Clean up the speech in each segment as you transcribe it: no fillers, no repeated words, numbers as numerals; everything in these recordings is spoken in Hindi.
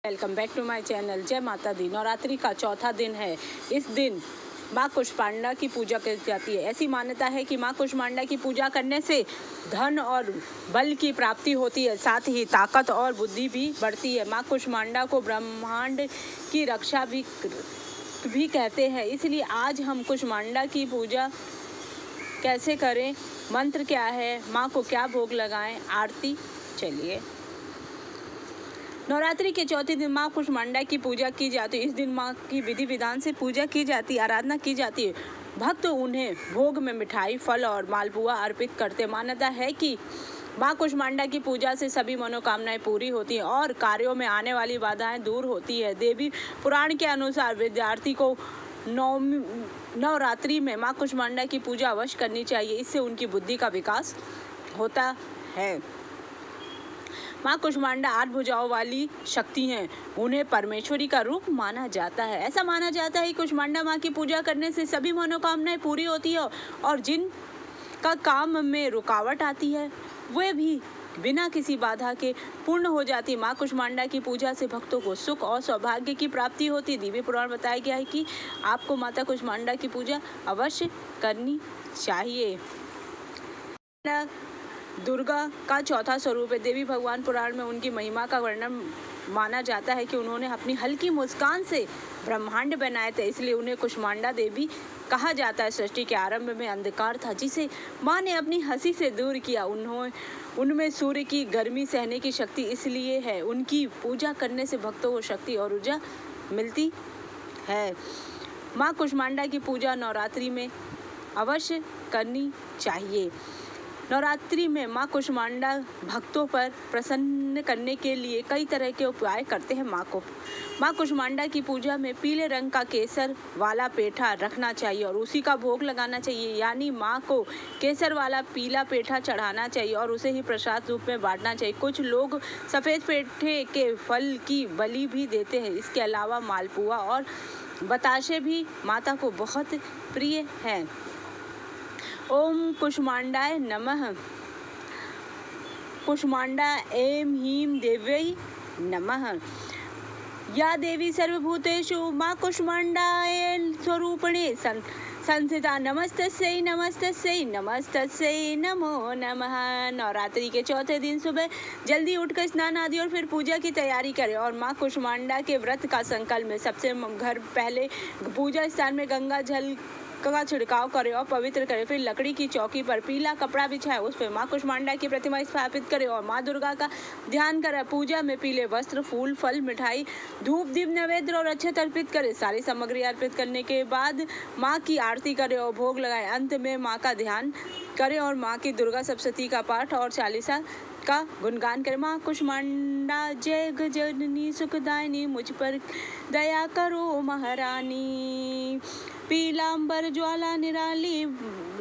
Welcome back to my channel. जय माता दी। नवरात्रि का चौथा दिन है। इस दिन माँ कुष्मांडा की पूजा की जाती है। ऐसी मान्यता है कि माँ कुष्मांडा की पूजा करने से धन और बल की प्राप्ति होती है, साथ ही ताकत और बुद्धि भी बढ़ती है। माँ कुष्मांडा को ब्रह्मांड की रक्षा भी कहते हैं, इसलिए आज हम कुष्मांडा की पूजा कैसे करें, मंत्र क्या है, माँ को क्या भोग लगाएं, आरती। चलिए, नवरात्रि के चौथे दिन माँ कुष्मांडा की पूजा की जाती है। इस दिन माँ की विधि विधान से पूजा की जाती है, आराधना की जाती है। भक्त उन्हें भोग में मिठाई, फल और मालपुआ अर्पित करते। मान्यता है कि माँ कुष्मांडा की पूजा से सभी मनोकामनाएं पूरी होती हैं और कार्यों में आने वाली बाधाएं दूर होती है। देवी पुराण के अनुसार विद्यार्थी को नवरात्रि में माँ कुष्मांडा की पूजा अवश्य करनी चाहिए, इससे उनकी बुद्धि का विकास होता है। माँ कुष्मांडा 8 भुजाओं वाली शक्ति हैं। उन्हें परमेश्वरी का रूप माना जाता है। ऐसा माना जाता है कि कुष्मांडा माँ की पूजा करने से सभी मनोकामनाएं पूरी होती है और जिन का काम में रुकावट आती है वे भी बिना किसी बाधा के पूर्ण हो जाती है। माँ कुष्मांडा की पूजा से भक्तों को सुख और सौभाग्य की प्राप्ति होती है। दिव्य पुराण बताया गया है कि आपको माता कुष्मांडा की पूजा अवश्य करनी चाहिए। दुर्गा का चौथा स्वरूप है। देवी भगवान पुराण में उनकी महिमा का वर्णन माना जाता है कि उन्होंने अपनी हल्की मुस्कान से ब्रह्मांड बनाए थे, इसलिए उन्हें कुष्मांडा देवी कहा जाता है। सृष्टि के आरंभ में अंधकार था, जिसे माँ ने अपनी हंसी से दूर किया। उनमें सूर्य की गर्मी सहने की शक्ति इसलिए है। उनकी पूजा करने से भक्तों को शक्ति और ऊर्जा मिलती है। माँ कुष्मांडा की पूजा नवरात्रि में अवश्य करनी चाहिए। नवरात्रि में माँ कुष्मांडा भक्तों पर प्रसन्न करने के लिए कई तरह के उपाय करते हैं। माँ कुष्मांडा की पूजा में पीले रंग का केसर वाला पेठा रखना चाहिए और उसी का भोग लगाना चाहिए, यानी माँ को केसर वाला पीला पेठा चढ़ाना चाहिए और उसे ही प्रसाद रूप में बांटना चाहिए। कुछ लोग सफ़ेद पेठे के फल की बलि भी देते हैं। इसके अलावा मालपुआ और बताशे भी माता को बहुत प्रिय हैं। ओम कुष्मांडाय नमः। कुष्मांडा ऐं ह्रीं देव्यै नमः। या देवी सर्वभूतेषु माँ कुष्मांडाय स्वरूपिणे संस्थिता नमस्तस्यै नमस्तस्यै नमस्तस्यै नमो नमः। नवरात्रि के चौथे दिन सुबह जल्दी उठकर स्नान आदि और फिर पूजा की तैयारी करें और माँ कुष्मांडा के व्रत का संकल्प में सबसे घर पहले पूजा स्थान में गंगा जल का छिड़काव करें और पवित्र करें। फिर लकड़ी की चौकी पर पीला कपड़ा बिछाएं, उस पर माँ कुष्मांडा की प्रतिमा स्थापित करें और माँ दुर्गा का ध्यान करें। पूजा में पीले वस्त्र, फूल, फल, मिठाई, धूप, दीप, नैवेद्य और अक्षत अर्पित करें। सारी सामग्री अर्पित करने के बाद माँ की आरती करें और भोग लगाएं। अंत में माँ का ध्यान करें और माँ की दुर्गा सप्तशती का पाठ और चालीसा का गुणगान करें। माँ कुष्मांडा जय गजननी सुखदायिनी, मुझ पर दया करो महारानी। पीलांबर ज्वाला निराली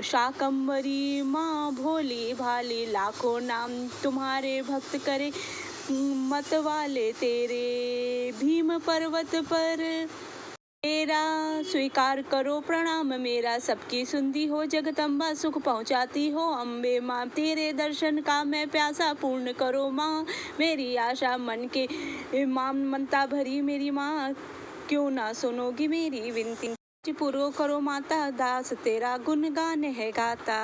शाकंभरी माँ भोली भाली, लाखों नाम तुम्हारे भक्त करे मत वाले तेरे। भीम पर्वत पर मेरा स्वीकार करो प्रणाम मेरा, सबकी सुनती हो जगदम्बा, सुख पहुँचाती हो अम्बे माँ। तेरे दर्शन का मैं प्यासा पूर्ण करो माँ, मेरी आशा मन के ममता भरी मेरी माँ, क्यों ना सुनोगी मेरी विनती। पूरो करो माता दास, तेरा गुणगान है गाता।